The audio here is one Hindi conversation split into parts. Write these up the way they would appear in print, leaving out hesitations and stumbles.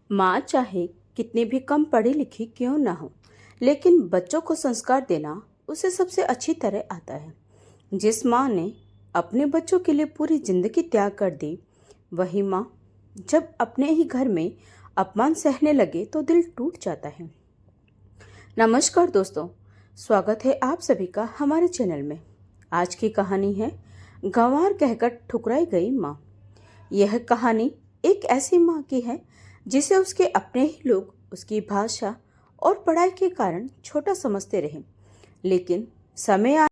माँ चाहे कितनी भी कम पढ़ी लिखी क्यों ना हो, लेकिन बच्चों को संस्कार देना उसे सबसे अच्छी तरह आता है। जिस माँ ने अपने बच्चों के लिए पूरी जिंदगी त्याग कर दी, वही माँ जब अपने ही घर में अपमान सहने लगे तो दिल टूट जाता है। नमस्कार दोस्तों, स्वागत है आप सभी का हमारे चैनल में। आज की कहानी है गंवार कहकर ठुकराई गई माँ। यह कहानी एक ऐसी माँ की है जिसे उसके अपने ही लोग उसकी भाषा और पढ़ाई के कारण छोटा समझते रहे, लेकिन समय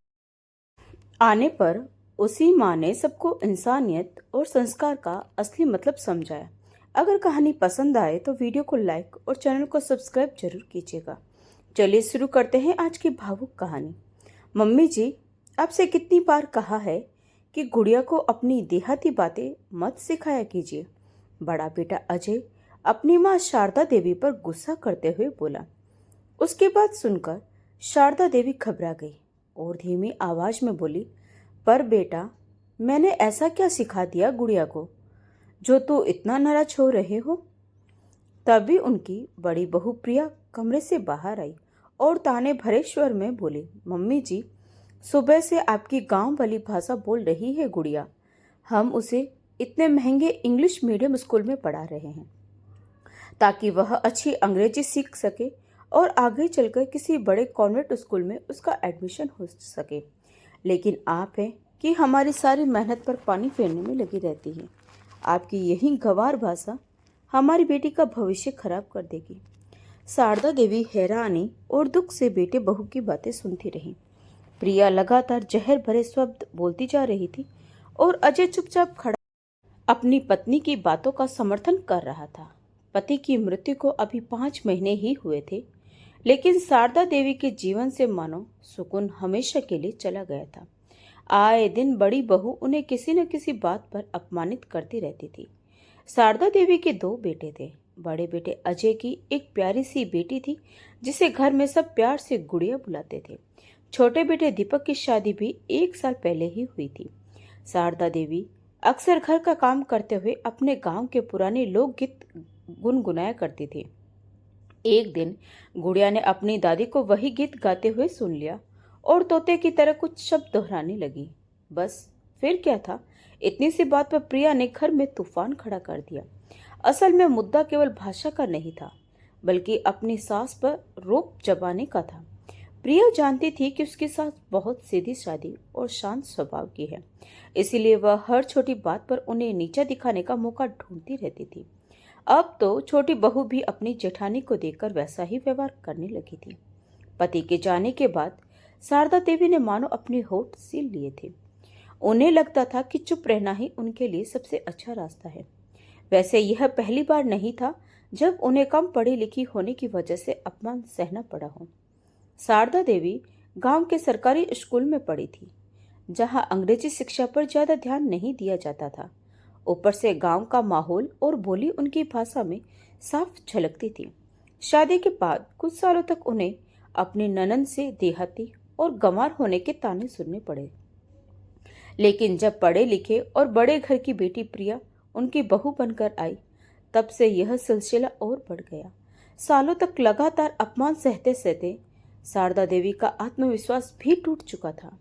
आने पर उसी माँ ने सबको इंसानियत और संस्कार का असली मतलब समझाया। अगर कहानी पसंद आए तो वीडियो को लाइक और चैनल को सब्सक्राइब जरूर कीजिएगा। चलिए शुरू करते हैं आज की भावुक कहानी। मम्मी जी, आपसे कितनी बार कहा है कि गुड़िया को अपनी देहाती बातें मत सिखाया कीजिए। बड़ा बेटा अजय अपनी माँ शारदा देवी पर गुस्सा करते हुए बोला। उसकी बात सुनकर शारदा देवी घबरा गई और धीमी आवाज में बोली, पर बेटा, मैंने ऐसा क्या सिखा दिया गुड़िया को जो तू इतना नाराज हो रहे हो? तभी उनकी बड़ी बहू प्रिया कमरे से बाहर आई और ताने भरे स्वर में बोली, मम्मी जी, सुबह से आपकी गांव वाली भाषा बोल रही है गुड़िया। हम उसे इतने महंगे इंग्लिश मीडियम स्कूल में पढ़ा रहे हैं ताकि वह अच्छी अंग्रेजी सीख सके और आगे चलकर किसी बड़े कॉन्वेंट स्कूल में उसका एडमिशन हो सके। लेकिन आप हैं कि हमारी सारी मेहनत पर पानी फेरने में लगी रहती है। आपकी यही गंवार भाषा हमारी बेटी का भविष्य खराब कर देगी। शारदा देवी हैरानी और दुख से बेटे बहू की बातें सुनती रही। प्रिया लगातार जहर भरे शब्द बोलती जा रही थी और अजय चुपचाप खड़ा अपनी पत्नी की बातों का समर्थन कर रहा था। पति की मृत्यु को अभी 5 महीने ही हुए थे, लेकिन शारदा देवी के जीवन से मानो सुकून हमेशा के लिए चला गया था। आए दिन बड़ी बहू उन्हें किसी न किसी बात पर अपमानित करती रहती थी। शारदा देवी के 2 बेटे थे। बड़े बेटे अजय की एक प्यारी सी बेटी थी जिसे घर में सब प्यार से गुड़िया बुलाते थे। छोटे बेटे दीपक की शादी भी 1 साल पहले ही हुई थी। शारदा देवी अक्सर घर का काम करते हुए अपने गांव के पुराने लोकगीत गुनगुनाया करती थी। एक दिन गुड़िया ने अपनी दादी को वही गीत गाते हुए सुन लिया और तोते की तरह कुछ शब्द दोहराने लगी। बस फिर क्या था, इतनी सी बात पर प्रिया ने घर में तूफान खड़ा कर दिया। असल में मुद्दा केवल भाषा का नहीं था, बल्कि अपनी सास पर रोब जमाने का था। प्रिया जानती थी कि उसकी सास बहुत सीधी सादी और शांत स्वभाव की है, इसीलिए वह हर छोटी बात पर उन्हें नीचा दिखाने का मौका ढूंढती रहती थी। अब तो छोटी बहू भी अपनी जेठानी को देखकर वैसा ही व्यवहार करने लगी थी। पति के जाने के बाद शारदा देवी ने मानो अपने होठ सील लिए थे। उन्हें लगता था कि चुप रहना ही उनके लिए सबसे अच्छा रास्ता है। वैसे यह पहली बार नहीं था जब उन्हें कम पढ़ी लिखी होने की वजह से अपमान सहना पड़ा हो। शारदा देवी गांव के सरकारी स्कूल में पढ़ी थी, जहां अंग्रेजी शिक्षा पर ज्यादा ध्यान नहीं दिया जाता था। ऊपर से गांव का माहौल और बोली उनकी भाषा में साफ झलकती थी। शादी के बाद कुछ सालों तक उन्हें अपनी ननंद से देहाती और गंवार होने के ताने सुनने पड़े, लेकिन जब पढ़े लिखे और बड़े घर की बेटी प्रिया उनकी बहू बनकर आई, तब से यह सिलसिला और बढ़ गया। सालों तक लगातार अपमान सहते सहते शारदा देवी का आत्मविश्वास भी टूट चुका था।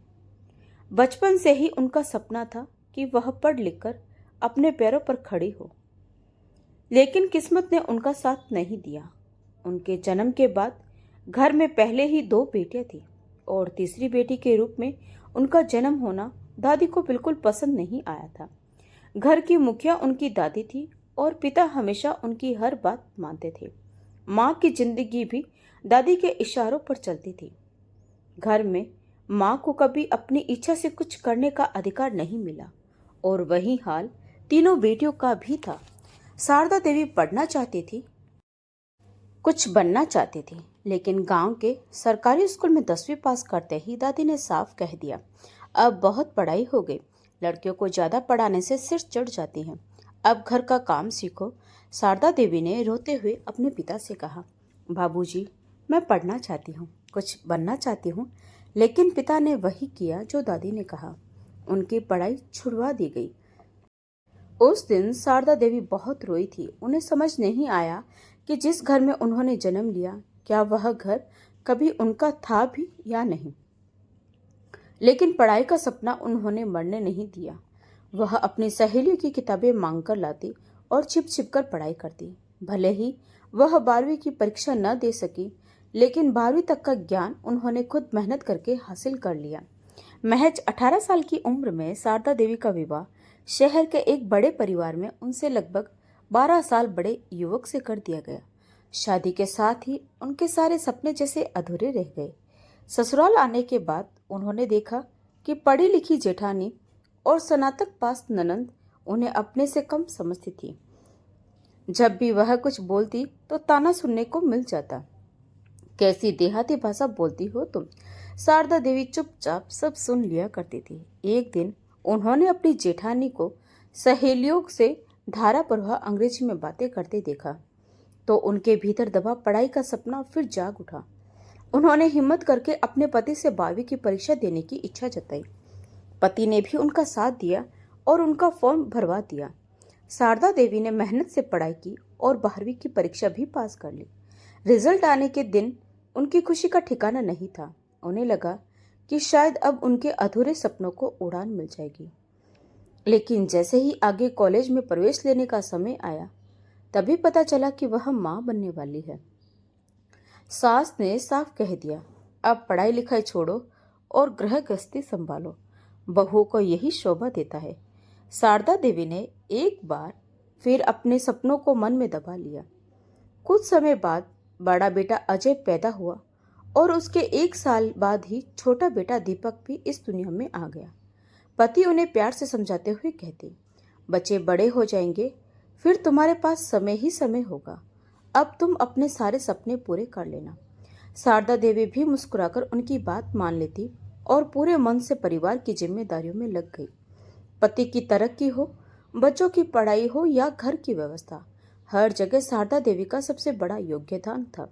बचपन से ही उनका सपना था कि वह पढ़ लिखकर अपने पैरों पर खड़ी हो, लेकिन किस्मत ने उनका साथ नहीं दिया। उनके जन्म के बाद घर में पहले ही 2 बेटियां थी और तीसरी बेटी के रूप में उनका जन्म होना दादी को बिल्कुल पसंद नहीं आया था। घर की मुखिया उनकी दादी थी और पिता हमेशा उनकी हर बात मानते थे। माँ की जिंदगी भी दादी के इशारों पर चलती थी। घर में माँ को कभी अपनी इच्छा से कुछ करने का अधिकार नहीं मिला और वही हाल तीनों बेटियों का भी था। शारदा देवी पढ़ना चाहती थी, कुछ बनना चाहती थी, लेकिन गांव के सरकारी स्कूल में 10वीं पास करते ही दादी ने साफ कह दिया, अब बहुत पढ़ाई हो गई, लड़कियों को ज्यादा पढ़ाने से सिर चढ़ जाती है, अब घर का काम सीखो। शारदा देवी ने रोते हुए अपने पिता से कहा, बाबूजी, मैं पढ़ना चाहती हूँ, कुछ बनना चाहती हूँ। लेकिन पिता ने वही किया जो दादी ने कहा। उनकी पढ़ाई छुड़वा दी गई उस दिन शारदा देवी बहुत रोई थी। उन्हें समझ नहीं आया कि जिस घर में उन्होंने जन्म लिया, क्या वह घर कभी उनका था भी या नहीं। लेकिन पढ़ाई का सपना उन्होंने मरने नहीं दिया। वह अपनी सहेलियों की किताबें मांग कर लाती और छिप छिप कर पढ़ाई करती। भले ही वह 12वीं की परीक्षा न दे सकी, लेकिन 12वीं तक का ज्ञान उन्होंने खुद मेहनत करके हासिल कर लिया। महज 18 साल की उम्र में शारदा देवी का विवाह शहर के एक बड़े परिवार में उनसे लगभग 12 साल बड़े युवक से कर दिया गया। शादी के साथ ही उनके सारे सपने जैसे अधूरे रह गए। ससुराल आने के बाद उन्होंने देखा कि पढ़ी लिखी जेठानी और स्नातक पास ननंद उन्हें अपने से कम समझती थी। जब भी वह कुछ बोलती तो ताना सुनने को मिल जाता। कैसी देहाती भाषा बोलती हो तुम। शारदा देवी चुपचाप सब सुन लिया करती थी। एक दिन उन्होंने अपनी जेठानी को सहेलियों से धारा प्रवाह अंग्रेजी में बातें करते देखा तो उनके भीतर दबा पढ़ाई का सपना फिर जाग उठा। उन्होंने हिम्मत करके अपने पति से 12वीं की परीक्षा देने की इच्छा जताई। पति ने भी उनका साथ दिया और उनका फॉर्म भरवा दिया। शारदा देवी ने मेहनत से पढ़ाई की और 12वीं की परीक्षा भी पास कर ली। रिजल्ट आने के दिन उनकी खुशी का ठिकाना नहीं था। उन्हें लगा कि शायद अब उनके अधूरे सपनों को उड़ान मिल जाएगी। लेकिन जैसे ही आगे कॉलेज में प्रवेश लेने का समय आया, तभी पता चला कि वह मां बनने वाली है। सास ने साफ कह दिया, अब पढ़ाई लिखाई छोड़ो और गृह गृहस्थी संभालो, बहू को यही शोभा देता है। शारदा देवी ने एक बार फिर अपने सपनों को मन में दबा लिया। कुछ समय बाद बड़ा बेटा अजय पैदा हुआ और उसके 1 साल बाद ही छोटा बेटा दीपक भी इस दुनिया में आ गया। पति उन्हें प्यार से समझाते हुए कहते, बच्चे बड़े हो जाएंगे, फिर तुम्हारे पास समय ही समय होगा। अब तुम अपने सारे सपने पूरे कर लेना। शारदा देवी भी मुस्कुराकर उनकी बात मान लेती और पूरे मन से परिवार की जिम्मेदारियों में लग गई। पति की तरक्की हो, बच्चों की पढ़ाई हो या घर की व्यवस्था, हर जगह शारदा देवी का सबसे बड़ा योगदान था।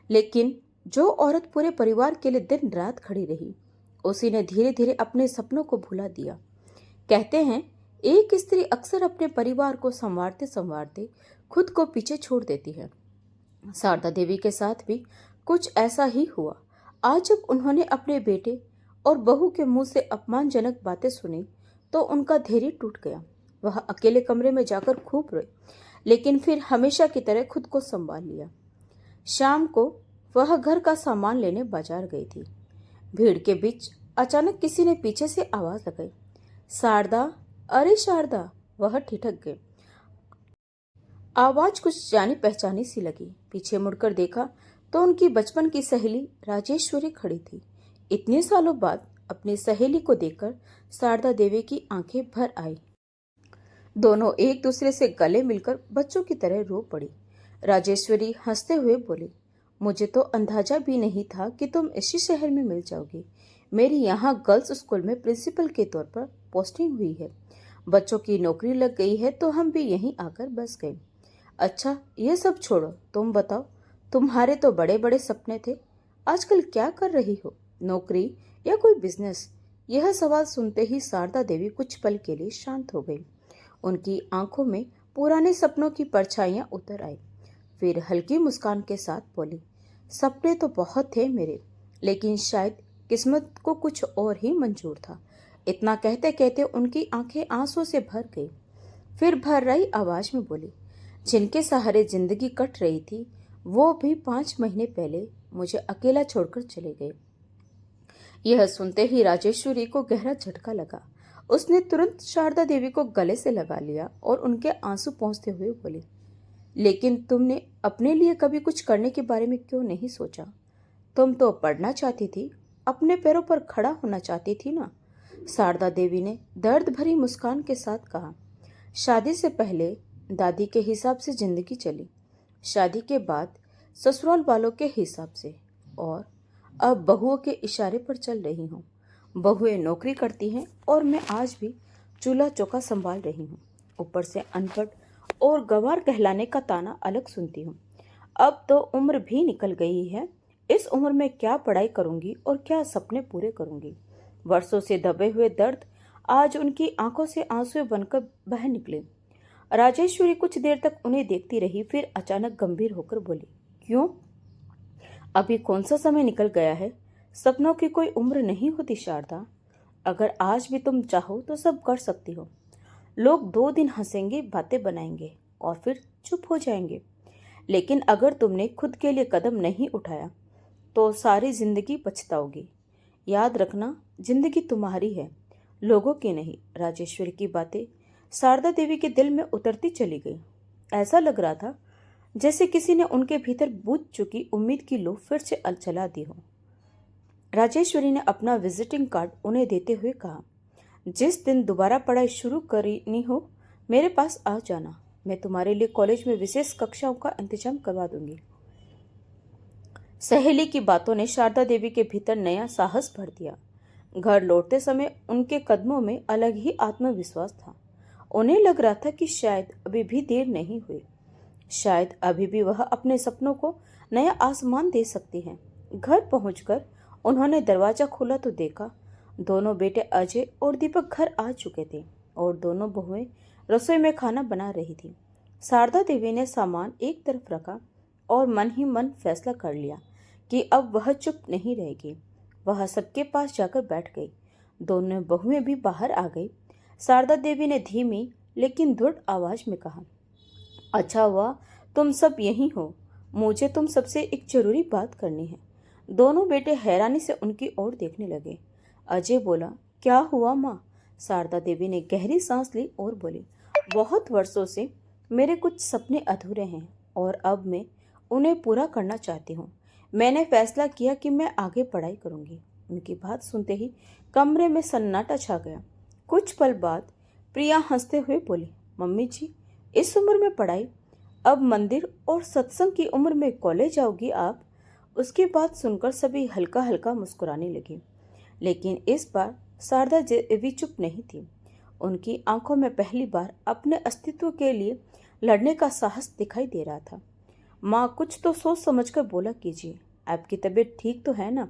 लेकिन जो औरत पूरे परिवार के लिए दिन रात खड़ी रही, उसी ने धीरे धीरे अपने सपनों को भुला दिया। कहते हैं, एक स्त्री अक्सर अपने परिवार को संवारते संवारते खुद को पीछे छोड़ देती है। शारदा देवी के साथ भी कुछ ऐसा ही हुआ। आज जब उन्होंने अपने बेटे और बहू के मुंह से अपमानजनक बातें सुनी तो उनका धैर्य टूट गया। वह अकेले कमरे में जाकर खूब रोई, लेकिन फिर हमेशा की तरह खुद को संभाल लिया। शाम को वह घर का सामान लेने बाजार गई थी। भीड़ के बीच अचानक किसी ने पीछे से आवाज लगाई, शारदा, अरे शारदा। वह ठिठक गए। आवाज कुछ जानी पहचानी सी लगी। पीछे मुड़कर देखा तो उनकी बचपन की सहेली राजेश्वरी खड़ी थी। इतने सालों बाद अपनी सहेली को देखकर शारदा देवी की आंखें भर आई। दोनों एक दूसरे से गले मिलकर बच्चों की तरह रो पड़ी। राजेश्वरी हंसते हुए बोली, मुझे तो अंदाजा भी नहीं था कि तुम इसी शहर में मिल जाओगी। मेरी यहाँ गर्ल्स स्कूल में प्रिंसिपल के तौर पर पोस्टिंग हुई है। बच्चों की नौकरी लग गई है तो हम भी यहीं आकर बस गए। अच्छा, ये सब छोड़ो, तुम बताओ, तुम्हारे तो बड़े बड़े सपने थे। आजकल क्या कर रही हो, नौकरी या कोई बिजनेस? यह सवाल सुनते ही शारदा देवी कुछ पल के लिए शांत हो गई। उनकी आंखों में पुराने सपनों की परछाइयां उतर आई। फिर हल्की मुस्कान के साथ बोली, सपने तो बहुत थे मेरे, लेकिन शायद किस्मत को कुछ और ही मंजूर था। इतना कहते कहते उनकी आंखें आंसू से भर गई। फिर भर रही आवाज में बोली, जिनके सहारे जिंदगी कट रही थी वो भी 5 महीने पहले मुझे अकेला छोड़कर चले गए। यह सुनते ही राजेश्वरी को गहरा झटका लगा। उसने तुरंत शारदा देवी को गले से लगा लिया और उनके आंसू पोंछते हुए बोली, लेकिन तुमने अपने लिए कभी कुछ करने के बारे में क्यों नहीं सोचा? तुम तो पढ़ना चाहती थी, अपने पैरों पर खड़ा होना चाहती थी ना? शारदा देवी ने दर्द भरी मुस्कान के साथ कहा, शादी से पहले दादी के हिसाब से जिंदगी चली, शादी के बाद ससुराल वालों के हिसाब से, और अब बहुओं के इशारे पर चल रही हूँ। बहुएं नौकरी करती हैं और मैं आज भी चूल्हा चौका संभाल रही हूँ। ऊपर से अनपढ़ और गंवार कहलाने का ताना अलग सुनती हूँ। अब तो उम्र भी निकल गई है। इस उम्र में क्या पढ़ाई करूंगी और क्या सपने पूरे करूंगी? वर्षों से दबे हुए दर्द आज उनकी आंखों से आंसू बनकर बह निकले। राजेश्वरी कुछ देर तक उन्हें देखती रही, फिर अचानक गंभीर होकर बोली, क्यों? अभी कौन सा समय निकल गया है? सपनों की कोई उम्र नहीं होती शारदा। अगर आज भी तुम चाहो तो सब कर सकती हो। लोग 2 दिन हंसेंगे, बातें बनाएंगे और फिर चुप हो जाएंगे, लेकिन अगर तुमने खुद के लिए कदम नहीं उठाया तो सारी जिंदगी पछताओगी। याद रखना, जिंदगी तुम्हारी है, लोगों की नहीं। राजेश्वरी की बातें शारदा देवी के दिल में उतरती चली गई। ऐसा लग रहा था जैसे किसी ने उनके भीतर बुझ चुकी उम्मीद की लौ फिर से जला दी हो। राजेश्वरी ने अपना विजिटिंग कार्ड उन्हें देते हुए कहा, जिस दिन दोबारा पढ़ाई शुरू करनी हो मेरे पास आ जाना। मैं तुम्हारे लिए कॉलेज में विशेष कक्षाओं का इंतजाम करवा दूंगी। सहेली की बातों ने शारदा देवी के भीतर नया साहस भर दिया। घर लौटते समय उनके कदमों में अलग ही आत्मविश्वास था। उन्हें लग रहा था कि शायद अभी भी देर नहीं हुई, शायद अभी भी वह अपने सपनों को नया आसमान दे सकती हैं। घर पहुंचकर उन्होंने दरवाजा खोला तो देखा दोनों बेटे अजय और दीपक घर आ चुके थे और दोनों बहुएं रसोई में खाना बना रही थी। शारदा देवी ने सामान एक तरफ रखा और मन ही मन फैसला कर लिया कि अब वह चुप नहीं रहेगी। वह सबके पास जाकर बैठ गई। दोनों बहुएं भी बाहर आ गई। शारदा देवी ने धीमी लेकिन दृढ़ आवाज में कहा, अच्छा हुआ तुम सब यहीं हो, मुझे तुम सबसे एक जरूरी बात करनी है। दोनों बेटे हैरानी से उनकी ओर देखने लगे। अजय बोला, क्या हुआ माँ? शारदा देवी ने गहरी सांस ली और बोली, बहुत वर्षों से मेरे कुछ सपने अधूरे हैं और अब मैं उन्हें पूरा करना चाहती हूँ। मैंने फैसला किया कि मैं आगे पढ़ाई करूँगी। उनकी बात सुनते ही कमरे में सन्नाटा छा गया। कुछ पल बाद प्रिया हंसते हुए बोली, मम्मी जी, इस उम्र में पढ़ाई, अब मंदिर और सत्संग की उम्र में कॉलेज जाओगी आप? उसकी बात सुनकर सभी हल्का हल्का मुस्कुराने लगे, लेकिन इस बार शारदा देवी चुप नहीं थी। उनकी आंखों में पहली बार अपने अस्तित्व के लिए लड़ने का साहस दिखाई दे रहा था। माँ, कुछ तो सोच समझकर बोला कीजिए। आपकी तबीयत ठीक तो है ना?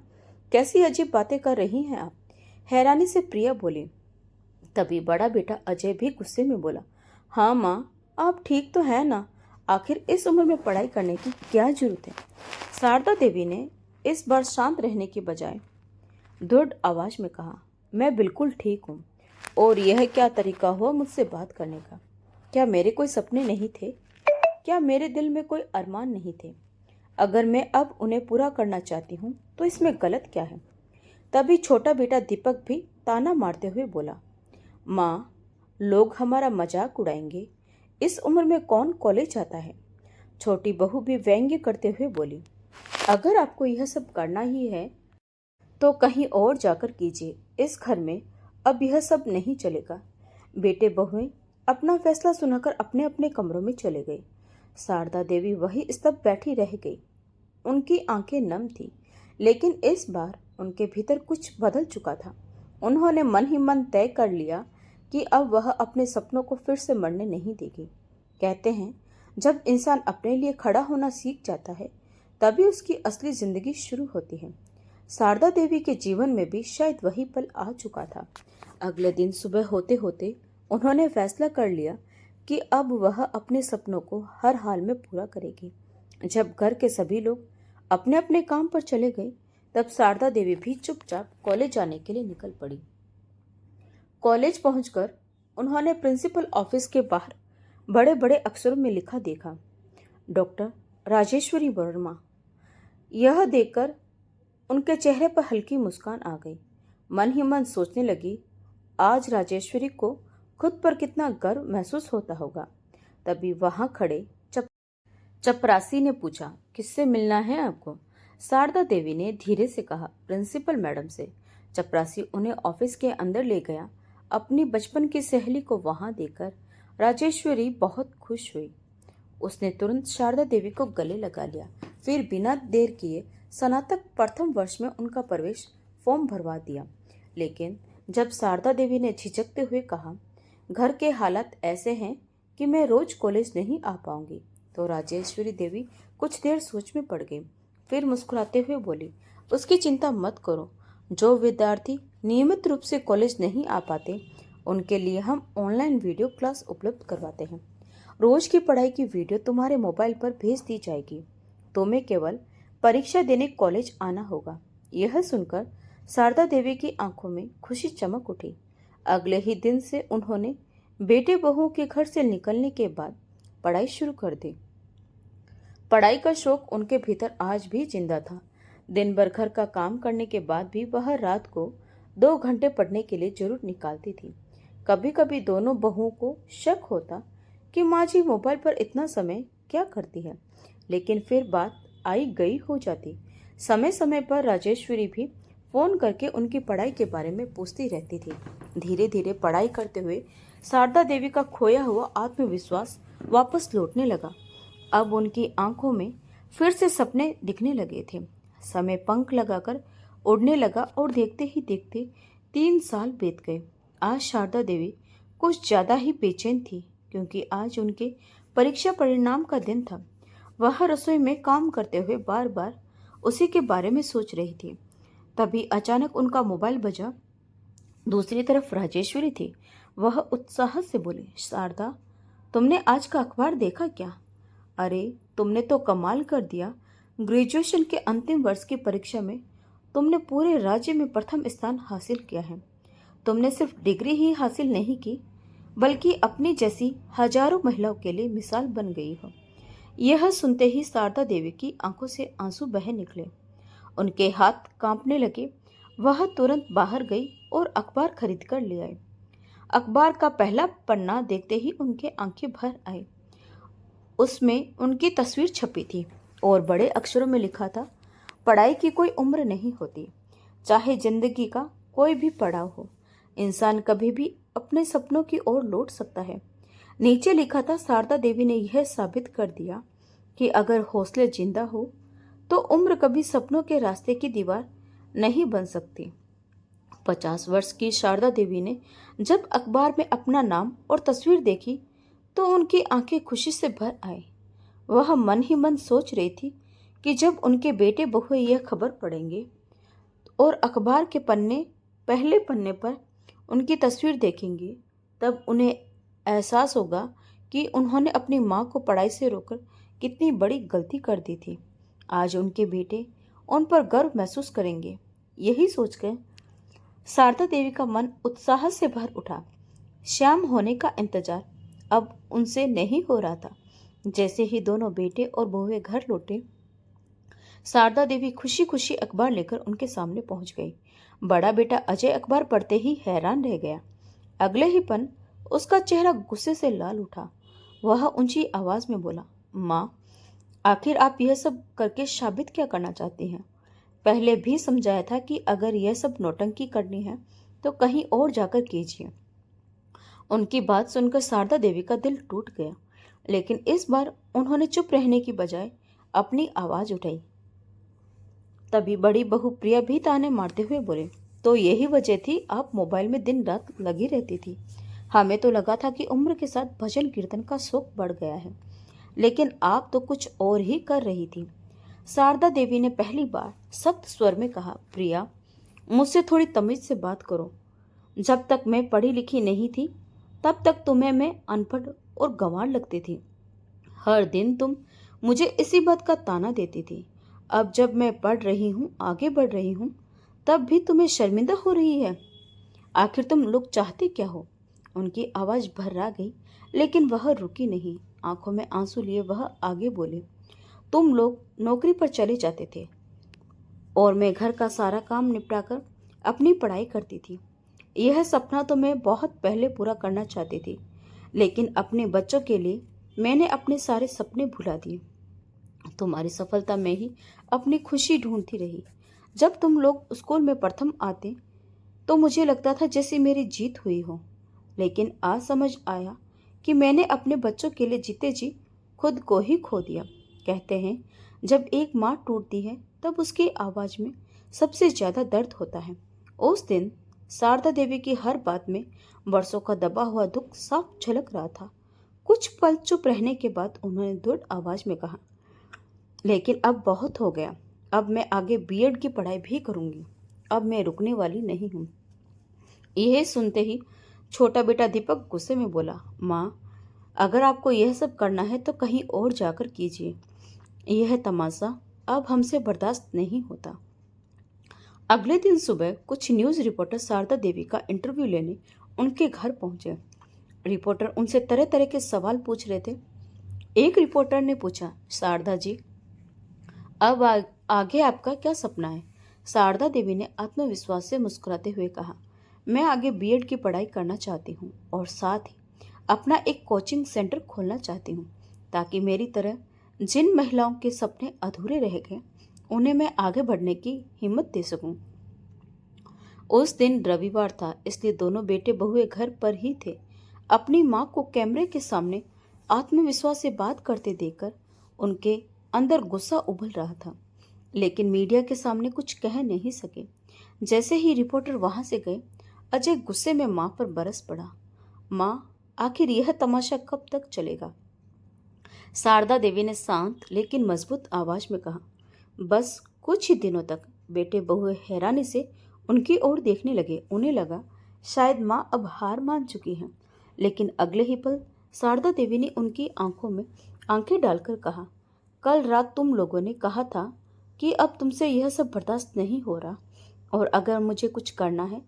कैसी अजीब बातें कर रही हैं आप? हैरानी से प्रिया बोली। तभी बड़ा बेटा अजय भी गुस्से में बोला, हाँ माँ, आप ठीक तो है ना? आखिर इस उम्र में पढ़ाई करने की क्या जरूरत है? शारदा देवी ने इस बार शांत रहने की बजाय दृढ़ आवाज में कहा, मैं बिल्कुल ठीक हूँ। और यह क्या तरीका हुआ मुझसे बात करने का? क्या मेरे कोई सपने नहीं थे? क्या मेरे दिल में कोई अरमान नहीं थे? अगर मैं अब उन्हें पूरा करना चाहती हूँ तो इसमें गलत क्या है? तभी छोटा बेटा दीपक भी ताना मारते हुए बोला, माँ, लोग हमारा मजाक उड़ाएंगे, इस उम्र में कौन कॉलेज जाता है? छोटी बहू भी व्यंग्य करते हुए बोली, अगर आपको यह सब करना ही है तो कहीं और जाकर कीजिए, इस घर में अब यह सब नहीं चलेगा। बेटे बहुएं अपना फैसला सुनाकर अपने अपने कमरों में चले गए। शारदा देवी वही स्तब्ध बैठी रह गई। उनकी आंखें नम थी, लेकिन इस बार उनके भीतर कुछ बदल चुका था। उन्होंने मन ही मन तय कर लिया कि अब वह अपने सपनों को फिर से मरने नहीं देगी। कहते हैं, जब इंसान अपने लिए खड़ा होना सीख जाता है तभी उसकी असली जिंदगी शुरू होती है। शारदा देवी के जीवन में भी शायद वही पल आ चुका था। अगले दिन सुबह होते होते उन्होंने फैसला कर लिया कि अब वह अपने सपनों को हर हाल में पूरा करेगी। जब घर के सभी लोग अपने अपने काम पर चले गए तब शारदा देवी भी चुपचाप कॉलेज जाने के लिए निकल पड़ी। कॉलेज पहुंचकर उन्होंने प्रिंसिपल ऑफिस के बाहर बड़े बड़े अक्षरों में लिखा देखा, डॉक्टर राजेश्वरी वर्मा। यह देखकर उनके चेहरे पर हल्की मुस्कान आ गई। मन ही मन सोचने लगी, आज राजेश्वरी को खुद पर कितना गर्व महसूस होता होगा। तभी वहां खड़े चपरासी ने पूछा, किससे मिलना है आपको? शारदा देवी ने धीरे से कहा, प्रिंसिपल मैडम से। चपरासी उन्हें ऑफिस के अंदर ले गया। अपनी बचपन की सहेली को वहां देखकर राजेश्वरी बहुत खुश हुई। उसने तुरंत शारदा देवी को गले लगा लिया। फिर बिना देर किए स्नातक प्रथम वर्ष में उनका प्रवेश फॉर्म भरवा दिया। लेकिन जब शारदा देवी ने झिझकते हुए कहा, घर के हालात ऐसे हैं कि मैं रोज कॉलेज नहीं आ पाऊंगी, तो राजेश्वरी देवी कुछ देर सोच में पड़ गई। फिर मुस्कुराते हुए बोली, उसकी चिंता मत करो। जो विद्यार्थी नियमित रूप से कॉलेज नहीं आ पाते उनके लिए हम ऑनलाइन वीडियो क्लास उपलब्ध करवाते हैं। रोज की पढ़ाई की वीडियो तुम्हारे मोबाइल पर भेज दी जाएगी। तुम्हें केवल परीक्षा देने कॉलेज आना होगा। यह सुनकर शारदा देवी की आंखों में खुशी चमक उठी। अगले ही दिन से उन्होंने बेटे बहू के घर से निकलने के बाद पढ़ाई शुरू कर दी। पढ़ाई का शौक उनके भीतर आज भी जिंदा था। दिन भर घर का काम करने के बाद भी वह रात को 2 घंटे पढ़ने के लिए जरूर निकालती थी। कभी कभी दोनों बहुओं को शक होता कि माँ जी मोबाइल पर इतना समय क्या करती है, लेकिन फिर बात आई गई हो जाती। समय समय पर राजेश्वरी भी फोन करके उनकी पढ़ाई के बारे में पूछती रहती थी। धीरे धीरे पढ़ाई करते हुए शारदा देवी का खोया हुआ आत्मविश्वास वापस लौटने लगा। अब उनकी आंखों में फिर से सपने दिखने लगे थे। समय पंख लगाकर उड़ने लगा और देखते ही देखते 3 साल बीत गए। आज शारदा देवी कुछ ज्यादा ही बेचैन थी, क्योंकि आज उनके परीक्षा परिणाम का दिन था। वह रसोई में काम करते हुए बार बार उसी के बारे में सोच रही थी। तभी अचानक उनका मोबाइल बजा। दूसरी तरफ राजेश्वरी थी। वह उत्साह से बोली, शारदा, तुमने आज का अखबार देखा क्या? अरे, तुमने तो कमाल कर दिया। ग्रेजुएशन के अंतिम वर्ष की परीक्षा में तुमने पूरे राज्य में प्रथम स्थान हासिल किया है। तुमने सिर्फ डिग्री ही हासिल नहीं की, बल्कि अपनी जैसी हजारों महिलाओं के लिए मिसाल बन गई हो। यह सुनते ही शारदा देवी की आंखों से आंसू बह निकले। उनके हाथ कांपने लगे। वह तुरंत बाहर गई और अखबार खरीद कर ले आई। अखबार का पहला पन्ना देखते ही उनके आंखें भर आई। उसमें उनकी तस्वीर छपी थी और बड़े अक्षरों में लिखा था, पढ़ाई की कोई उम्र नहीं होती। चाहे जिंदगी का कोई भी पड़ाव हो, इंसान कभी भी अपने सपनों की ओर लौट सकता है। नीचे लिखा था, शारदा देवी ने यह साबित कर दिया कि अगर हौसले जिंदा हो तो उम्र कभी सपनों के रास्ते की दीवार नहीं बन सकती। 50 वर्ष की शारदा देवी ने जब अखबार में अपना नाम और तस्वीर देखी तो उनकी आंखें खुशी से भर आई। वह मन ही मन सोच रही थी कि जब उनके बेटे बहू यह खबर पढ़ेंगे और अखबार के पहले पन्ने पर उनकी तस्वीर देखेंगे, तब उन्हें एहसास होगा कि उन्होंने अपनी माँ को पढ़ाई से रोककर कितनी बड़ी गलती कर दी थी। आज उनके बेटे उन पर गर्व महसूस करेंगे। यही सोचकर शारदा देवी का मन उत्साह से भर उठा। शाम होने का इंतजार अब उनसे नहीं हो रहा था। जैसे ही दोनों बेटे और बहुएं घर लौटे, शारदा देवी खुशी खुशी अखबार लेकर उनके सामने पहुंच गई। बड़ा बेटा अजय अखबार पढ़ते ही हैरान रह गया। अगले ही पल उसका चेहरा गुस्से से लाल उठा। वह ऊंची आवाज में बोला, माँ, आखिर आप यह सब करके साबित क्या करना चाहती हैं? पहले भी समझाया था कि अगर यह सब नौटंकी करनी है तो कहीं और जाकर कीजिए। उनकी बात सुनकर शारदा देवी का दिल टूट गया, लेकिन इस बार उन्होंने चुप रहने की बजाय अपनी आवाज उठाई। तभी बड़ी बहू प्रिया भी ताने मारते हुए बोले, तो यही वजह थी आप मोबाइल में दिन रात लगी रहती थी। हमें तो लगा था कि उम्र के साथ भजन कीर्तन का शौक बढ़ गया है, लेकिन आप तो कुछ और ही कर रही थी। शारदा देवी ने पहली बार सख्त स्वर में कहा, प्रिया, मुझसे थोड़ी तमीज से बात करो। जब तक मैं पढ़ी लिखी नहीं थी तब तक तुम्हें मैं अनपढ़ और गंवार लगती थी। हर दिन तुम मुझे इसी बात का ताना देती थी। अब जब मैं पढ़ रही हूँ, आगे बढ़ रही हूँ, तब भी तुम्हें शर्मिंदा हो रही है। आखिर तुम लोग चाहते क्या हो? उनकी आवाज भर्रा गई, लेकिन वह रुकी नहीं। आंखों में आंसू लिए वह आगे बोले, तुम लोग नौकरी पर चले जाते थे और मैं घर का सारा काम निपटाकर अपनी पढ़ाई करती थी। यह सपना तो मैं बहुत पहले पूरा करना चाहती थी, लेकिन अपने बच्चों के लिए मैंने अपने सारे सपने भुला दिए। तुम्हारी सफलता में ही अपनी खुशी ढूंढती रही। जब तुम लोग स्कूल में प्रथम आते तो मुझे लगता था जैसे मेरी जीत हुई हो, लेकिन आज समझ आया कि मैंने अपने बच्चों के लिए जीते जी खुद को ही खो दिया। कहते हैं, जब एक माँ टूटती है तब उसकी आवाज में सबसे ज्यादा दर्द होता है। उस दिन शारदा देवी की हर बात में वर्षों का दबा हुआ दुख साफ झलक रहा था। कुछ पल चुप रहने के बाद उन्होंने दृढ़ आवाज में कहा, लेकिन अब बहुत हो गया। अब मैं आगे बीएड की पढ़ाई भी करूंगी। अब मैं रुकने वाली नहीं हूँ। यह सुनते ही छोटा बेटा दीपक गुस्से में बोला, माँ, अगर आपको यह सब करना है तो कहीं और जाकर कीजिए। यह तमाशा अब हमसे बर्दाश्त नहीं होता। अगले दिन सुबह कुछ न्यूज़ रिपोर्टर शारदा देवी का इंटरव्यू लेने उनके घर पहुंचे। रिपोर्टर उनसे तरह तरह के सवाल पूछ रहे थे। एक रिपोर्टर ने पूछा, शारदा जी, अब आगे आपका क्या सपना है? शारदा देवी ने आत्मविश्वास से मुस्कुराते हुए कहा, मैं आगे बीएड की पढ़ाई करना चाहती हूँ और साथ ही अपना एक कोचिंग सेंटर खोलना चाहती हूँ, ताकि मेरी तरह जिन महिलाओं के सपने अधूरे रह गए उन्हें मैं आगे बढ़ने की हिम्मत दे सकूं। उस दिन रविवार था, इसलिए दोनों बेटे बहुए घर पर ही थे। अपनी माँ को कैमरे के सामने आत्मविश्वास से बात करते देखकर उनके अंदर गुस्सा उबल रहा था, लेकिन मीडिया के सामने कुछ कह नहीं सके। जैसे ही रिपोर्टर वहां से गए, अजय गुस्से में माँ पर बरस पड़ा। माँ, आखिर यह तमाशा कब तक चलेगा? शारदा देवी ने शांत लेकिन मजबूत आवाज में कहा, बस कुछ ही दिनों तक। बेटे बहुए हैरानी से उनकी ओर देखने लगे। उन्हें लगा शायद माँ अब हार मान चुकी हैं, लेकिन अगले ही पल शारदा देवी ने उनकी आंखों में आंखें डालकर कहा, कल रात तुम लोगों ने कहा था कि अब तुमसे यह सब बर्दाश्त नहीं हो रहा, और अगर मुझे कुछ करना है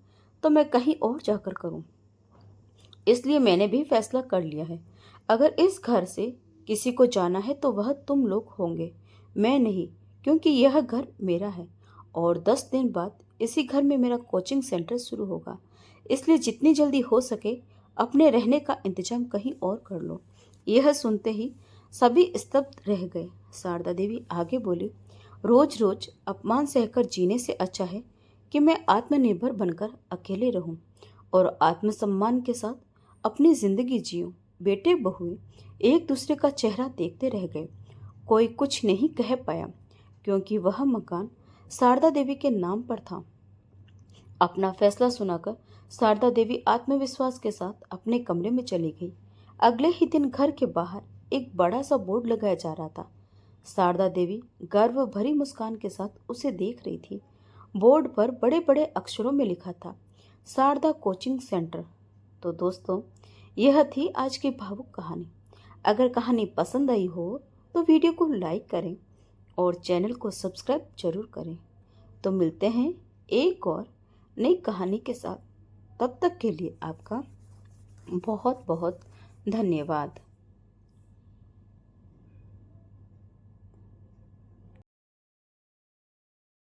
तो मैं कहीं और जाकर करूं। इसलिए मैंने भी फैसला कर लिया है। अगर इस घर से किसी को जाना है तो वह तुम लोग होंगे, मैं नहीं, क्योंकि यह घर मेरा है और 10 दिन बाद इसी घर में मेरा कोचिंग सेंटर शुरू होगा। इसलिए जितनी जल्दी हो सके अपने रहने का इंतजाम कहीं और कर लो। यह सुनते ही सभी स्तब्ध रह गए। शारदा देवी आगे बोली, रोज रोज अपमान सहकर जीने से अच्छा है कि मैं आत्मनिर्भर बनकर अकेले रहूं और आत्मसम्मान के साथ अपनी जिंदगी जीऊं। बेटे बहुए एक दूसरे का चेहरा देखते रह गए। कोई कुछ नहीं कह पाया, क्योंकि वह मकान शारदा देवी के नाम पर था। अपना फैसला सुनाकर शारदा देवी आत्मविश्वास के साथ अपने कमरे में चली गई। अगले ही दिन घर के बाहर एक बड़ा सा बोर्ड लगाया जा रहा था। शारदा देवी गर्व भरी मुस्कान के साथ उसे देख रही थी। बोर्ड पर बड़े बड़े अक्षरों में लिखा था, शारदा कोचिंग सेंटर। तो दोस्तों, यह थी आज की भावुक कहानी। अगर कहानी पसंद आई हो तो वीडियो को लाइक करें और चैनल को सब्सक्राइब जरूर करें। तो मिलते हैं एक और नई कहानी के साथ। तब तक के लिए आपका बहुत बहुत धन्यवाद।